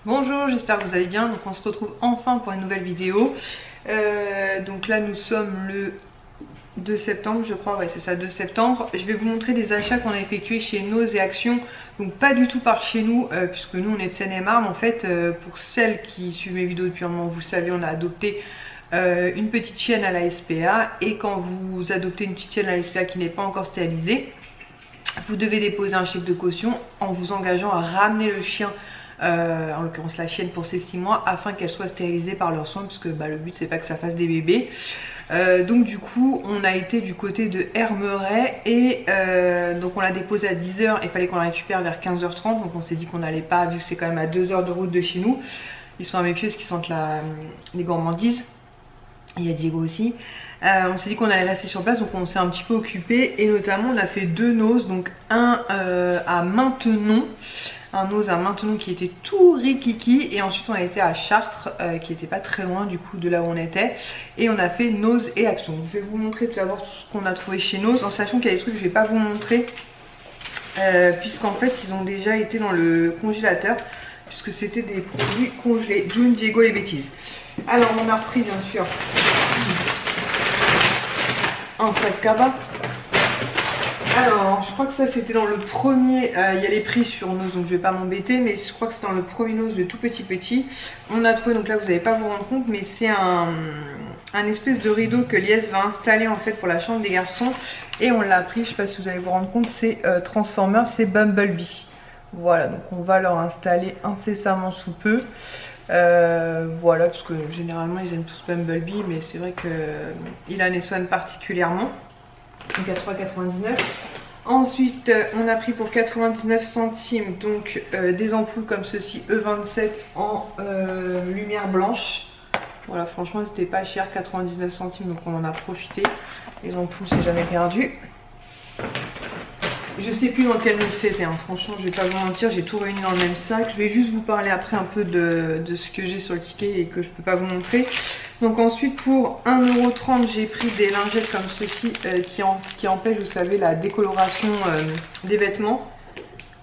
Bonjour, j'espère que vous allez bien. Donc on se retrouve enfin pour une nouvelle vidéo. Donc là nous sommes le 2 septembre je crois, ouais c'est ça, 2 septembre. Je vais vous montrer des achats qu'on a effectués chez Noz et Action. Donc pas du tout par chez nous, puisque nous on est de Seine-et-Marne. En fait, pour celles qui suivent mes vidéos depuis un moment, vous savez, on a adopté une petite chienne à la SPA. Et quand vous adoptez une petite chienne à la SPA qui n'est pas encore stérilisée, vous devez déposer un chèque de caution en vous engageant à ramener le chien, en l'occurrence la chienne, pour ses 6 mois afin qu'elle soit stérilisée par leurs soins, puisque le but c'est pas que ça fasse des bébés. Donc du coup on a été du côté de Hermeret et donc on l'a déposé à 10 h et il fallait qu'on la récupère vers 15 h 30. Donc on s'est dit qu'on n'allait pas, vu que c'est quand même à 2 heures de route de chez nous. Ils sont à mes pieds parce qu'ils sentent les gourmandises. Il y a Diego aussi. On s'est dit qu'on allait rester sur place, donc on s'est un petit peu occupé et notamment on a fait 2 Noz, donc un à Maintenon, qui était tout rikiki, et ensuite on a été à Chartres qui était pas très loin du coup de là où on était, et on a fait Noz et Action. Je vais vous montrer tout d'abord tout ce qu'on a trouvé chez Noz, en sachant qu'il y a des trucs que je vais pas vous montrer puisqu'en fait ils ont déjà été dans le congélateur, puisque c'était des produits congelés. June, Diego, les bêtises. Alors on a repris bien sûr un sac cabas. Alors je crois que ça c'était dans le premier, il y a les prix sur Noz donc je vais pas m'embêter, mais je crois que c'est dans le premier Noz, le tout petit. On a trouvé, donc là vous n'allez pas vous rendre compte, mais c'est un espèce de rideau que Lies va installer en fait pour la chambre des garçons, et on l'a pris, je sais pas si vous allez vous rendre compte, c'est Transformers, c'est Bumblebee. Voilà, donc on va leur installer incessamment sous peu. Voilà, parce que généralement ils aiment tous Bumblebee, mais c'est vrai qu'il a les soins particulièrement. Donc à 3,99 €. Ensuite on a pris pour 99 centimes donc des ampoules comme ceci, E27 en lumière blanche. Voilà, franchement c'était pas cher, 99 centimes, donc on en a profité. Les ampoules c'est jamais perdu. Je sais plus dans quel Noz c'était, hein. Franchement je vais pas vous mentir, j'ai tout réuni dans le même sac. Je vais juste vous parler après un peu de ce que j'ai sur le ticket et que je peux pas vous montrer. Donc ensuite pour 1,30 € j'ai pris des lingettes comme ceci qui empêchent, vous savez, la décoloration des vêtements,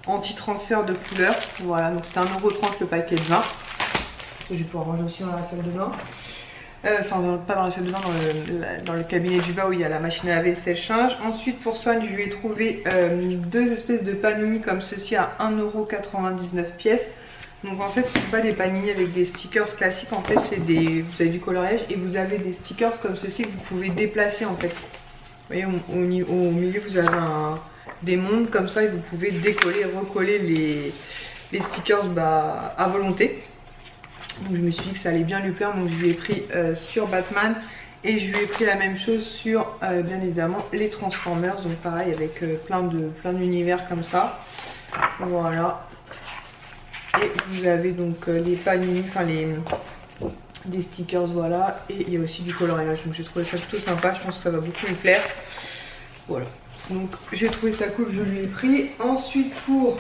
anti-transfert de couleur. Voilà, donc c'était 1,30 € le paquet de 20. Je vais pouvoir ranger aussi dans la salle de bain. Enfin pas dans la salle de bain, dans le cabinet du bas où il y a la machine à laver, sèche-linge. Ensuite pour Swan je lui ai trouvé deux espèces de panini comme ceci à 1,99 € pièce. Donc en fait ce ne sont pas des panini avec des stickers classiques, en fait c'est des, vous avez du coloriage et vous avez des stickers comme ceci que vous pouvez déplacer en fait. Vous voyez au milieu vous avez des mondes comme ça et vous pouvez décoller, recoller les stickers à volonté. Donc je me suis dit que ça allait bien lui plaire, donc je lui ai pris sur Batman, et je lui ai pris la même chose sur bien évidemment les Transformers, donc pareil avec plein d'univers comme ça. Voilà, et vous avez donc les panini, enfin des stickers, voilà, et il y a aussi du coloriage, donc j'ai trouvé ça plutôt sympa, je pense que ça va beaucoup lui plaire. Voilà, donc j'ai trouvé ça cool, je lui ai pris. Ensuite pour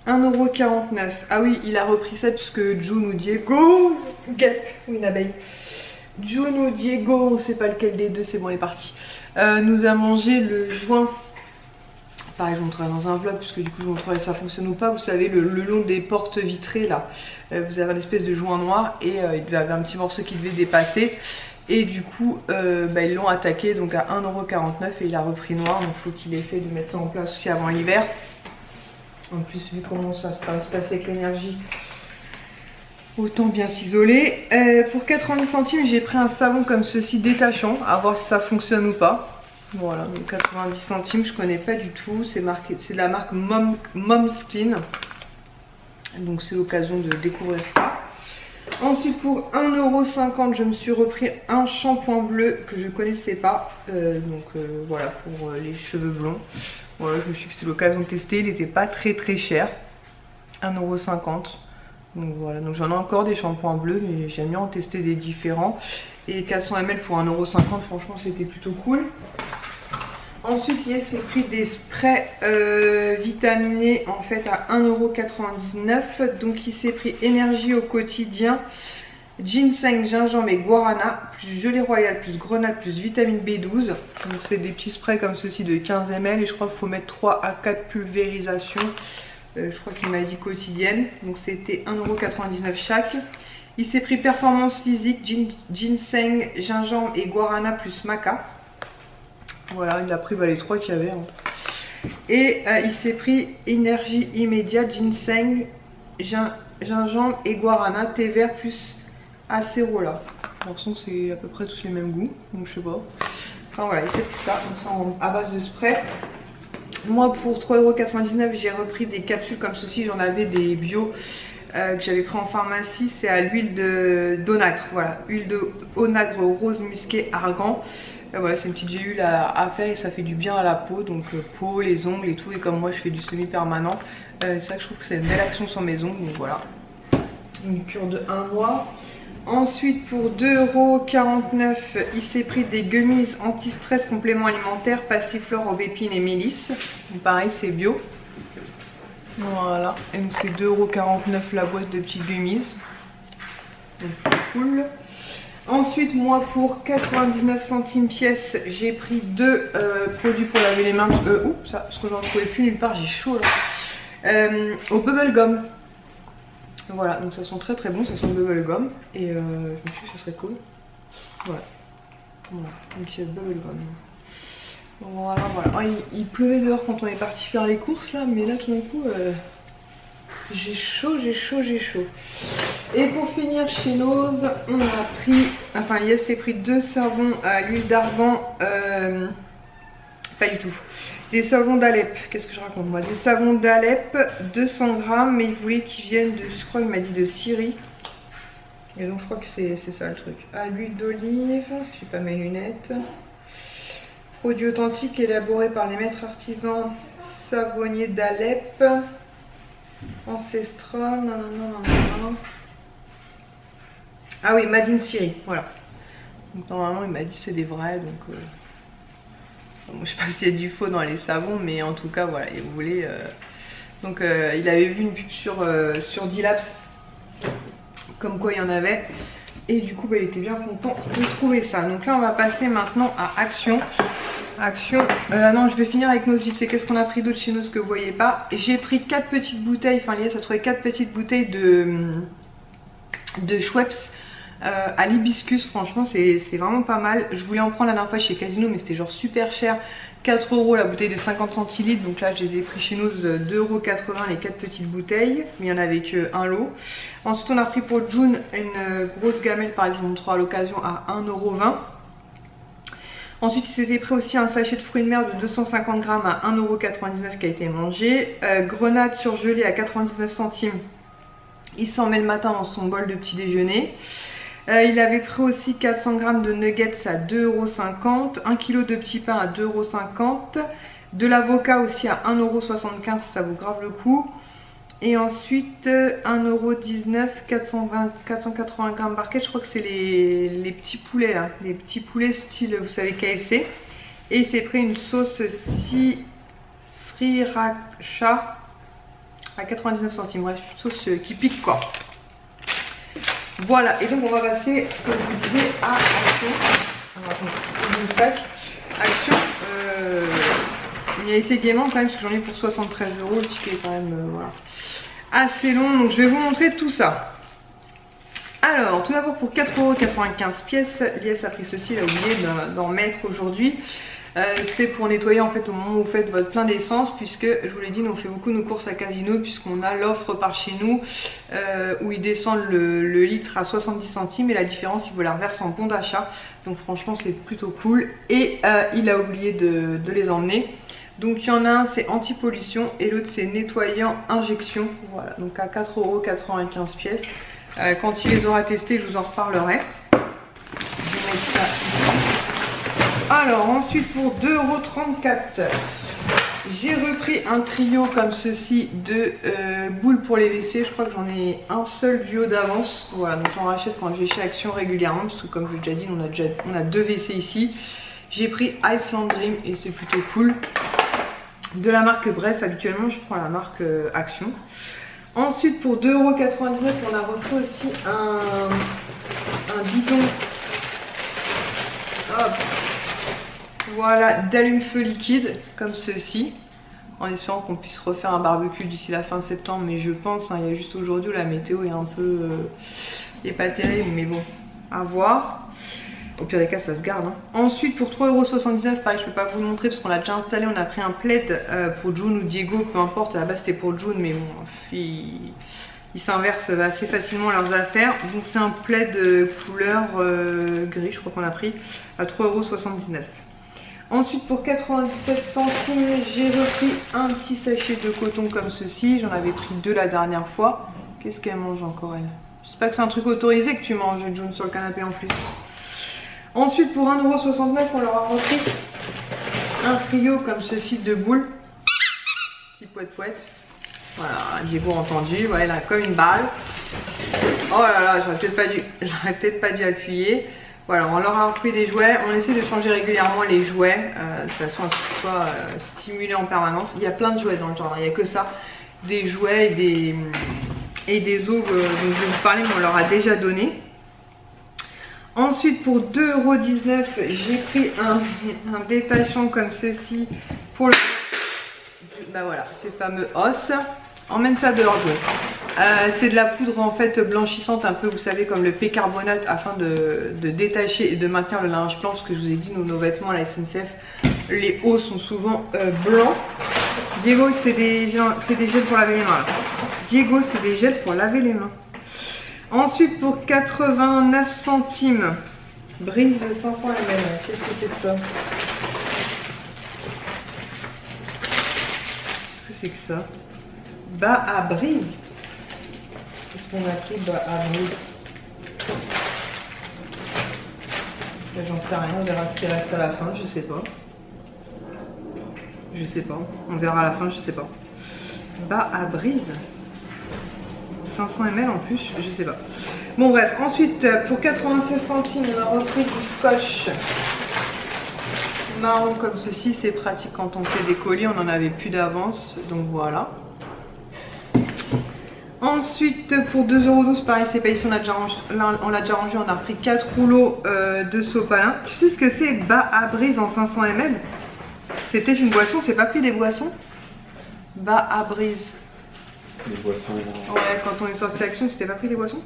1,49 €. Ah oui, il a repris ça puisque June ou Diego, une abeille. June ou Diego, on sait pas lequel des deux, c'est bon, il est parti. Nous a mangé le joint. Pareil, je vous montrerai dans un vlog puisque du coup je vous montrerai si ça fonctionne ou pas. Vous savez, le long des portes vitrées là, vous avez une espèce de joint noir et il devait avoir un petit morceau qui devait dépasser. Et du coup, ils l'ont attaqué donc à 1,49 € et il a repris noir. Donc il faut qu'il essaye de mettre ça en place aussi avant l'hiver. En plus, vu comment ça se passer avec l'énergie, autant bien s'isoler. Pour 90 centimes, j'ai pris un savon comme ceci détachant, à voir si ça fonctionne ou pas. Voilà, donc 90 centimes, je connais pas du tout. C'est de la marque Mom Skin. Donc c'est l'occasion de découvrir ça. Ensuite pour 1,50 €, je me suis repris un shampoing bleu que je connaissais pas. Voilà, pour les cheveux blonds. Voilà, je me suis dit que c'est l'occasion de tester, il n'était pas très cher, 1,50 €. Donc voilà, donc j'en ai encore des shampoings bleus, mais j'aime bien en tester des différents. Et 400 ml pour 1,50 €, franchement c'était plutôt cool. Ensuite il s'est pris des sprays vitaminés en fait à 1,99 €. Donc il s'est pris énergie au quotidien, ginseng, gingembre et guarana, plus gelée royale, plus grenade, plus vitamine B12. Donc c'est des petits sprays comme ceci de 15 ml et je crois qu'il faut mettre 3 à 4 pulvérisations Je crois qu'il m'a dit quotidienne. Donc c'était 1,99 € chaque. Il s'est pris performance physique, ginseng, gingembre et guarana plus maca. Voilà, il a pris les 3 qu'il y avait. Hein. Et il s'est pris énergie immédiate, ginseng, gingembre et guarana, thé vert plus acérola. De toute façon, c'est à peu près tous les mêmes goûts, donc je sais pas. Enfin voilà, il s'est pris ça, donc ça à base de spray. Moi, pour 3,99 €, j'ai repris des capsules comme ceci. J'en avais des bio que j'avais pris en pharmacie. C'est à l'huile d'onagre. Voilà, huile de onagre rose musqué argan. Voilà, c'est une petite gélule à faire et ça fait du bien à la peau. Donc peau, les ongles et tout. Et comme moi, je fais du semi-permanent, c'est vrai que je trouve que c'est une belle action sur mes ongles. Donc voilà, une cure de 1 mois. Ensuite, pour 2,49 €, il s'est pris des gummies anti-stress complément alimentaire, passiflore, aubépine et mélisse. Donc pareil, c'est bio. Voilà. Et donc c'est 2,49 € la boîte de petits gummies. Donc cool. Ensuite, moi pour 99 centimes pièce, j'ai pris 2 produits pour laver les mains. Oups, ça, parce que j'en trouvais plus nulle part, j'ai chaud là. Au bubblegum. Voilà, donc ça sent très très bon, ça sent le bubblegum. Et je me suis dit que ça serait cool. Voilà. Voilà, un petit bubblegum. Voilà, voilà. Oh, il pleuvait dehors quand on est parti faire les courses là, mais là tout d'un coup, j'ai chaud, j'ai chaud, j'ai chaud. Et pour finir chez Nose, on a pris, enfin Yes s'est pris 2 savons à l'huile d'argan, pas du tout. Des savons d'Alep, qu'est-ce que je raconte moi? Des savons d'Alep, 200 grammes, mais il voulait qu'ils viennent de, je crois il m'a dit de Syrie. Et donc je crois que c'est ça le truc. À l'huile d'olive, j'ai pas mes lunettes. Produit authentique élaboré par les maîtres artisans savonniers d'Alep. Ancestral, non. Ah oui, Made in Syrie, voilà. Donc normalement il m'a dit c'est des vrais, donc... Moi, je sais pas s'il y a du faux dans les savons, mais en tout cas voilà, il voulait. Donc il avait vu une pub sur D-Labs, comme quoi il y en avait. Et du coup il était bien content de trouver ça. Donc là on va passer maintenant à Action. Non, je vais finir avec nos vite fait. Qu'est-ce qu'on a pris d'autre chez nous, ce que vous voyez pas? J'ai pris 4 petites bouteilles, enfin Lies a trouvé 4 petites bouteilles de Schweppes. À l'hibiscus, franchement c'est vraiment pas mal. Je voulais en prendre la dernière fois chez Casino, mais c'était genre super cher, 4 € la bouteille de 50 centilitres. Donc là je les ai pris chez nous 2,80 € les 4 petites bouteilles, mais il y en avait que un lot. Ensuite on a pris pour June une grosse gamelle, pareil je vous montrerai à l'occasion, à 1,20 €. Ensuite il s'était pris aussi un sachet de fruits de mer de 250 grammes à 1,99 € qui a été mangé. Grenade surgelée à 99 centimes, il s'en met le matin dans son bol de petit déjeuner. Il avait pris aussi 400 grammes de nuggets à 2,50 €, 1 kg de petits pains à 2,50 €, de l'avocat aussi à 1,75 €, ça vaut grave le coup. Et ensuite 1,19 €, 480 grammes barquette, je crois que c'est les petits poulets là, les petits poulets style, vous savez, KFC. Et il s'est pris une sauce sriracha à 99 centimes, bref, une sauce qui pique quoi. Voilà, et donc on va passer, comme je vous disais, à Action. Action, il a été gaiement quand même, parce que j'en ai pour 73 €, le ticket est quand même voilà, assez long, donc je vais vous montrer tout ça. Alors, tout d'abord pour 4,95 € pièces, Lies a pris ceci, il a oublié d'en mettre aujourd'hui. C'est pour nettoyer en fait au moment où vous faites votre plein d'essence, puisque je vous l'ai dit, nous on fait beaucoup nos courses à Casino, puisqu'on a l'offre par chez nous où ils descendent le litre à 70 centimes et la différence ils vous la reversent en bon d'achat. Donc franchement c'est plutôt cool, et il a oublié de les emmener. Donc il y en a un c'est anti-pollution et l'autre c'est nettoyant injection. Voilà, donc à 4,95 € pièces. Quand il les aura testés je vous en reparlerai. Je vais mettre ça ici. Alors ensuite pour 2,34 €, j'ai repris un trio comme ceci de boules pour les WC. Je crois que j'en ai un seul duo d'avance. Voilà, donc j'en rachète quand je vais chez Action régulièrement, parce que comme je l'ai déjà dit, on a 2 WC ici. J'ai pris Iceland Dream et c'est plutôt cool. De la marque Bref, habituellement je prends la marque Action. Ensuite pour 2,99 €, on a repris aussi un bidon. Hop. Voilà, d'allume-feu liquide, comme ceci. en espérant qu'on puisse refaire un barbecue d'ici la fin septembre. Mais je pense, hein, il y a juste aujourd'hui où la météo est un peu... est pas terrible, mais bon, à voir. Au pire des cas, ça se garde. Hein. Ensuite, pour 3,79 €, pareil, je peux pas vous le montrer parce qu'on l'a déjà installé. On a pris un plaid pour June ou Diego, peu importe. À la base, c'était pour June, mais bon, ils s'inversent assez facilement leurs affaires. Donc, c'est un plaid couleur gris, je crois qu'on a pris, à 3,79 €. Ensuite, pour 97 centimes, j'ai repris un petit sachet de coton comme ceci. J'en avais pris 2 la dernière fois. Qu'est-ce qu'elle mange encore, elle? J'espère que c'est un truc autorisé que tu manges, June, sur le canapé en plus. Ensuite, pour 1,69 €, on leur a repris un trio comme ceci de boules. Petit poète-poète. Voilà, Diego a entendu. Voilà, il a comme une balle. Oh là là, j'aurais peut-être pas dû appuyer. Voilà, on leur a repris des jouets. On essaie de changer régulièrement les jouets de façon à ce qu'ils soient stimulés en permanence. Il y a plein de jouets dans le jardin, il n'y a que ça. Des jouets et des os dont je vais vous parler, mais on leur a déjà donné. Ensuite, pour 2,19 €, j'ai pris un détachant comme ceci pour le... Bah voilà, ces fameux os. Emmène ça dehors, c'est de la poudre en fait blanchissante, un peu, vous savez, comme le bicarbonate, afin de détacher et de maintenir le linge blanc. Parce que je vous ai dit, nos vêtements à la SNCF, les hauts sont souvent blancs. Diego, c'est des gels pour laver les mains. Là. Diego, c'est des gels pour laver les mains. Ensuite, pour 89 centimes, Breeze 500 ml. Qu'est-ce que c'est que ça? Qu'est-ce que c'est que ça? Bas à Breeze. Qu'est-ce qu'on a pris bas à Breeze? J'en sais rien, on verra ce qui reste à la fin, je sais pas. Je sais pas, on verra à la fin, je sais pas. Bas à Breeze. 500 ml en plus, je sais pas. Bon bref, ensuite pour 87 centimes, on a repris du scotch marron comme ceci. C'est pratique quand on fait des colis, on n'en avait plus d'avance, donc voilà. Ensuite pour 2,12 €, pareil, c'est pas ici, on l'a déjà rangé, on a repris 4 rouleaux de sopalin. Tu sais ce que c'est bas à Breeze en 500 ml? C'était une boisson, c'est pas pris des boissons? Bas à Breeze. Les boissons. Ouais, quand on est sorti d'action, c'était pas pris des boissons?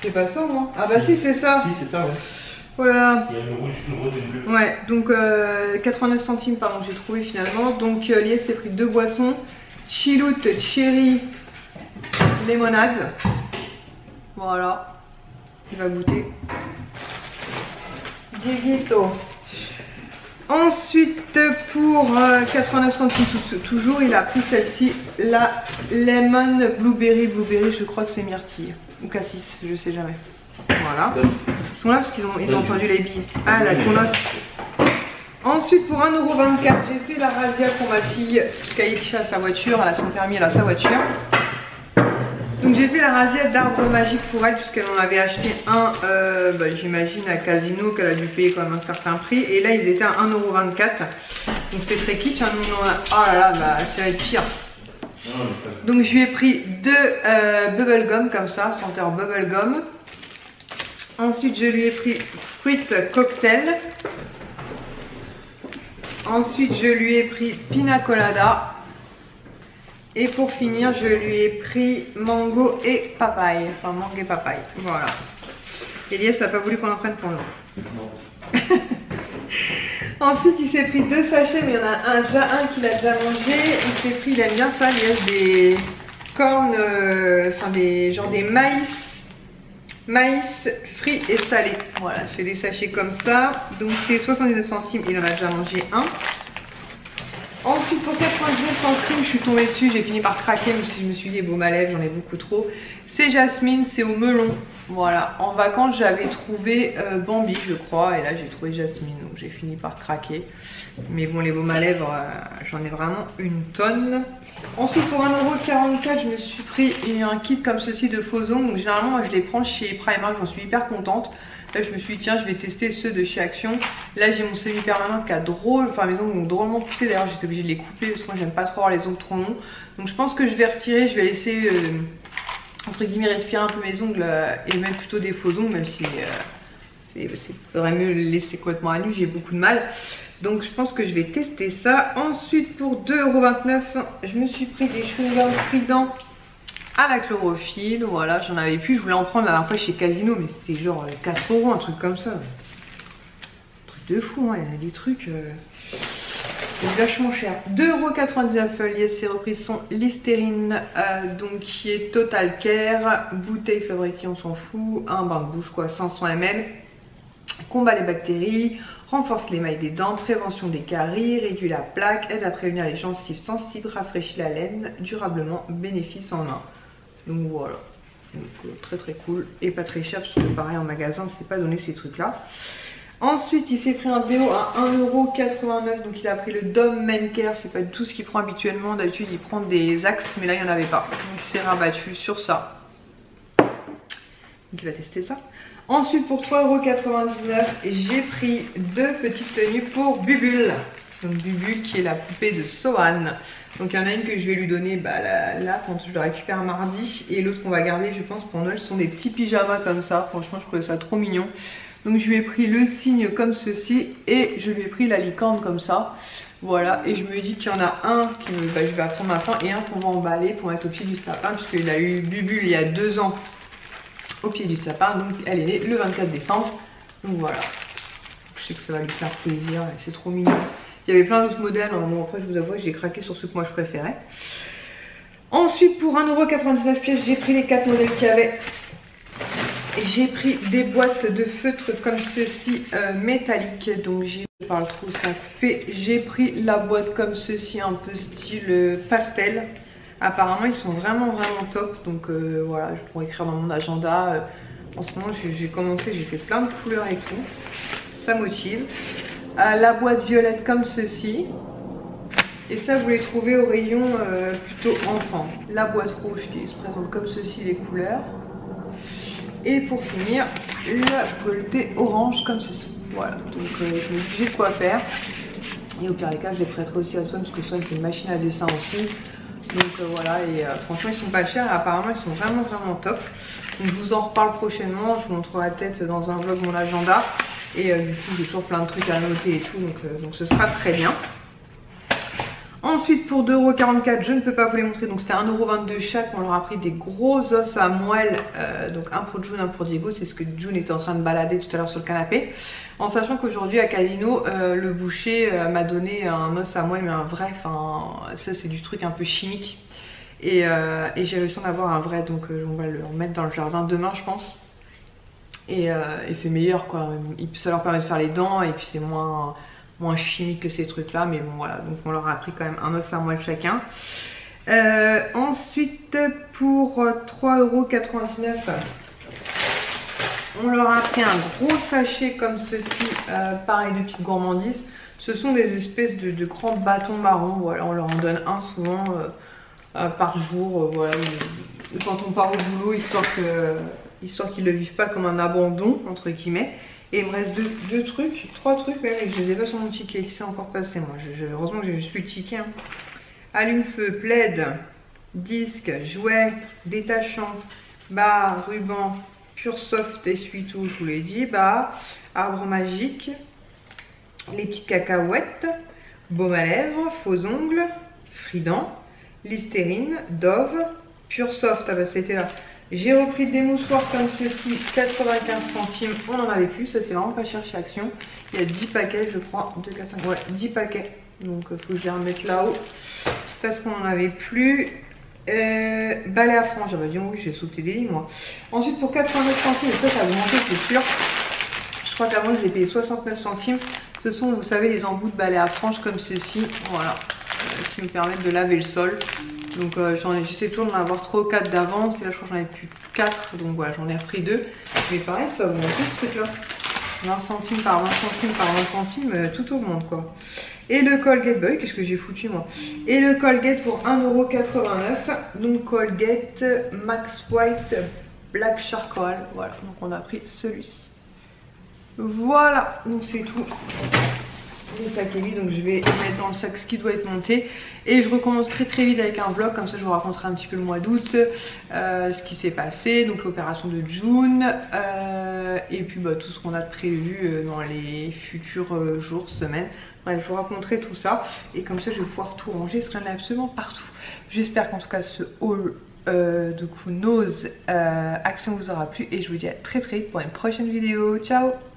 C'est pas ça, moi. Ah bah si, c'est ça. Si, c'est ça, ouais. Voilà. Il y a le rouge, le rose et le bleu. Ouais, donc 89 centimes, pardon, j'ai trouvé finalement. Donc Lies s'est pris 2 boissons. Chillout Cherry Lémonade. Voilà. Il va goûter. Dieguito. Ensuite, pour 89 centimes toujours, il a pris celle-ci, la Lemon Blueberry. Je crois que c'est myrtille. Ou cassis, je sais jamais. Voilà. Ils sont là parce qu'ils ont entendu les billes. Ah là, elles sont là. Ensuite, pour 1,24 €, j'ai fait la razzia pour ma fille, puisqu'Aïcha a sa voiture, elle a son permis, elle a sa voiture. Donc j'ai fait la razzia d'arbre magique pour elle, puisqu'elle en avait acheté un, j'imagine à Casino, qu'elle a dû payer quand même un certain prix. Et là, ils étaient à 1,24 €. Donc c'est très kitsch, hein. Nous, on a... Oh là là, bah, ça va être pire. Donc je lui ai pris 2 bubblegum comme ça, senteur bubblegum. Ensuite, je lui ai pris fruit cocktail. Ensuite, je lui ai pris pina colada. Et pour finir, je lui ai pris mango et papaye. Enfin, mangue et papaye. Voilà. Elias n'a pas voulu qu'on en prenne pour nous. Non. Ensuite, il s'est pris 2 sachets, mais il y en a déjà un qu'il a déjà mangé. Il s'est pris, il aime bien ça, il y a des cornes, enfin des maïs frits et salés. Voilà, c'est des sachets comme ça. Donc c'est 79 centimes, il en a déjà mangé un. Ensuite, pour 99 centimes, je suis tombée dessus, j'ai fini par craquer, même si je me suis dit, bon, ma lèvre, j'en ai beaucoup trop. C'est Jasmine, c'est au melon. Voilà, en vacances, j'avais trouvé Bambi, je crois, et là, j'ai trouvé Jasmine, donc j'ai fini par craquer. Mais bon, les baumes à lèvres, j'en ai vraiment une tonne. Ensuite, pour 1,44 €, je me suis pris un kit comme ceci de faux ongles. Donc, généralement, moi, je les prends chez Primark, j'en suis hyper contente. Là, je me suis dit, tiens, je vais tester ceux de chez Action. Là, j'ai mon semi-permanent qui a mes ongles ont drôlement poussé. D'ailleurs, j'étais obligée de les couper parce que moi, j'aime pas trop avoir les ongles trop longs. Donc, je pense que je vais retirer, je vais laisser, entre guillemets, respirer un peu mes ongles et mettre plutôt des faux ongles, même si il faudrait mieux les laisser complètement à nu, j'ai beaucoup de mal. Donc je pense que je vais tester ça. Ensuite pour 2,29 €, je me suis pris des chewing-gums Frident à la chlorophylle. Voilà, j'en avais plus. Je voulais en prendre la dernière fois chez Casino, mais c'était genre 4 €, un truc comme ça. Un truc de fou, hein. Il y a des trucs vachement cher. 2,99 €. Yes, c'est repris son Listerine, donc qui est Total Care. Bouteille fabriquée, on s'en fout. Un bain de bouche, quoi, 500 ml. Combat les bactéries, renforce l'émail des dents, prévention des caries, réduit la plaque, aide à prévenir les gencives sensibles, rafraîchit la laine, durablement, bénéfice en un. Donc voilà, donc, très très cool et pas très cher parce que pareil en magasin c'est pas donné ces trucs là. Ensuite il s'est pris un déo à 1,89 €, donc il a pris le Dom Men Care, c'est pas du tout ce qu'il prend habituellement, d'habitude il prend des axes mais là il n'y en avait pas, donc il s'est rabattu sur ça. Donc il va tester ça. Ensuite pour 3,99 €, j'ai pris 2 petites tenues pour Bubule. Donc Bubule qui est la poupée de Sohan. Donc il y en a une que je vais lui donner là quand je le récupère mardi. Et l'autre qu'on va garder je pense pour Noël. Ce sont des petits pyjamas comme ça. Franchement je trouvais ça trop mignon. Donc je lui ai pris le signe comme ceci. Et je lui ai pris la licorne comme ça. Voilà, et je me dis qu'il y en a un que je vais apprendre maintenant. Et un qu'on va emballer pour mettre au pied du sapin. Puisqu'il a eu Bubule il y a 2 ans. Au pied du sapin, donc elle est née le 24 décembre. Donc voilà, je sais que ça va lui faire plaisir, c'est trop mignon. Il y avait plein d'autres modèles, hein. Bon, après je vous avoue j'ai craqué sur ceux que moi je préférais. Ensuite pour 1,99 €, j'ai pris les 4 modèles qu'il y avait. J'ai pris des boîtes de feutres comme ceci, métalliques. Donc je parle trop, ça fait. J'ai pris la boîte comme ceci, un peu style pastel. Apparemment ils sont vraiment top, donc voilà, je pourrais écrire dans mon agenda. En ce moment j'ai commencé, j'ai fait plein de couleurs et tout, ça motive. La boîte violette comme ceci, et ça vous les trouvez au rayon plutôt enfant. La boîte rouge qui se présente comme ceci, les couleurs. Et pour finir, la colletée orange comme ceci. Voilà, donc je me dis j'ai de quoi faire. Et au pire des cas je les prêterai aussi à Swan, parce que Swan c'est une machine à dessin aussi. Donc voilà, et franchement ils sont pas chers et apparemment ils sont vraiment top. Donc je vous en reparle prochainement, je vous montrerai peut-être dans un vlog mon agenda. Et du coup j'ai toujours plein de trucs à noter et tout, donc ce sera très bien. Ensuite pour 2,44 €, je ne peux pas vous les montrer, donc c'était 1,22 € chaque. On leur a pris des gros os à moelle, donc un pour June, un pour Diego. C'est ce que June était en train de balader tout à l'heure sur le canapé. En sachant qu'aujourd'hui à Casino, le boucher m'a donné un os à moelle, mais un vrai, enfin ça c'est du truc un peu chimique. Et j'ai réussi à en avoir un vrai, donc on va le remettre dans le jardin demain je pense. Et c'est meilleur quoi, ça leur permet de faire les dents et puis c'est moins chimique que ces trucs là, mais bon voilà, donc on leur a pris quand même un os à moelle chacun. Ensuite pour 3,99 €, on leur a pris un gros sachet comme ceci, pareil de petites gourmandises. Ce sont des espèces de grands bâtons marrons, voilà, on leur en donne un souvent par jour, voilà, quand on part au boulot, histoire qu'ils ne le vivent pas comme un abandon entre guillemets. Et il me reste 3 trucs même, et je les ai pas sur mon ticket qui s'est encore passé moi. Heureusement que j'ai juste plus le ticket. Hein. Allume-feu, plaid, disque, jouet, détachant, barre, ruban, pure soft, essuie-tout, je vous l'ai dit, barre, arbre magique, les petites cacahuètes, baume à lèvres, faux ongles, Frident, Listerine, Dove, pure soft, ah bah c'était là. J'ai repris des mouchoirs comme ceci, 95 centimes, on n'en avait plus, ça c'est vraiment pas cher chez Action. Il y a 10 paquets je crois, 2, 4, 5, ouais 10 paquets, donc il faut que je les remette là-haut, parce qu'on n'en avait plus. Balai à franges, j'avais dit oui j'ai sauté des lignes moi. Ensuite pour 89 centimes, et ça a augmenté c'est sûr, je crois qu'avant je l'ai payé 69 centimes. Ce sont vous savez les embouts de balai à franges comme ceci, voilà, qui me permettent de laver le sol. Donc j'essaie toujours d'en avoir 3 ou 4 d'avance. Et là je crois que j'en ai plus 4. Donc voilà, j'en ai repris 2. Mais pareil, ça augmente ce truc là. 20 centimes par 20 centimes par 20 centimes, tout augmente quoi. Et le Colgate, bah oui, qu'est-ce que j'ai foutu moi. Et le Colgate pour 1,89 €. Donc Colgate Max White Black Charcoal. Voilà, donc on a pris celui-ci. Voilà, donc c'est tout les sacs Levi, donc je vais mettre dans le sac ce qui doit être monté. Et je recommence très vite avec un vlog, comme ça je vous raconterai un petit peu le mois d'août, ce qui s'est passé, donc l'opération de June, et puis bah, tout ce qu'on a de prévu dans les futurs jours, semaines. Bref, je vous raconterai tout ça, et comme ça je vais pouvoir tout ranger, parce qu'il y en a absolument partout. J'espère qu'en tout cas ce haul du coup Nose Action vous aura plu, et je vous dis à très vite pour une prochaine vidéo. Ciao!